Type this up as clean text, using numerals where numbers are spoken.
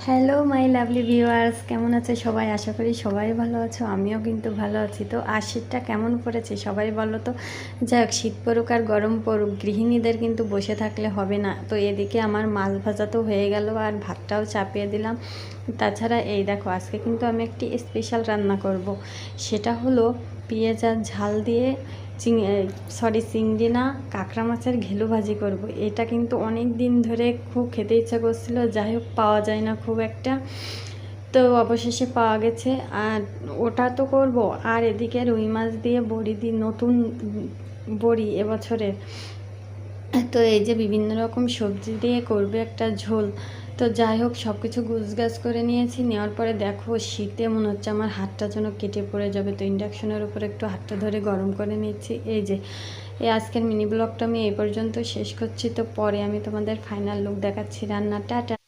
Hello my lovely viewers, কেমন আছে সবাই? আশা করি সবাই ভালো আছো, আমিও কিন্তু ভালো আছি। তো আর শীতটা কেমন পড়েছে সবাই বলো তো। যাই হোক, শীত পড়ুক আর গরম পড়ুক, গৃহিণীদের কিন্তু বসে থাকলে হবে না। তো এদিকে আমার মাছ ভাজা তো হয়ে গেল আর ভাতটাও চাপিয়ে দিলাম। তাছাড়া এই দেখো, আজকে কিন্তু আমি একটি স্পেশাল রান্না করব। সেটা হলো পেঁয়াজ আর ঝাল দিয়ে চিংড়ি না, কাঁকড়া মাছের ঘেলু ভাজি করব। এটা কিন্তু অনেক দিন ধরে খুব খেতে ইচ্ছা করছিল, যাই হোক পাওয়া যায় না খুব একটা। তো অবশেষে পাওয়া গেছে, আর ওটা তো করব। আর এদিকে রুই মাছ দিয়ে বড়ি দিয়ে, নতুন বড়ি এবছরের। তো এই যে বিভিন্ন রকম সবজি দিয়ে করবে একটা ঝোল। তো যাই হোক, সব কিছু গুছগাছ করে নিয়েছি। নেওয়ার পরে দেখো, শীতে মনে হচ্ছে আমার হাতটা যেন কেটে পড়ে যাবে। তো ইন্ডাকশনের উপর একটু হাতটা ধরে গরম করে নিচ্ছি। এই যে এই আজকের মিনি ব্লগটা আমি এই পর্যন্ত শেষ করছি। তো পরে আমি তোমাদের ফাইনাল লুক দেখাচ্ছি রান্নাটা।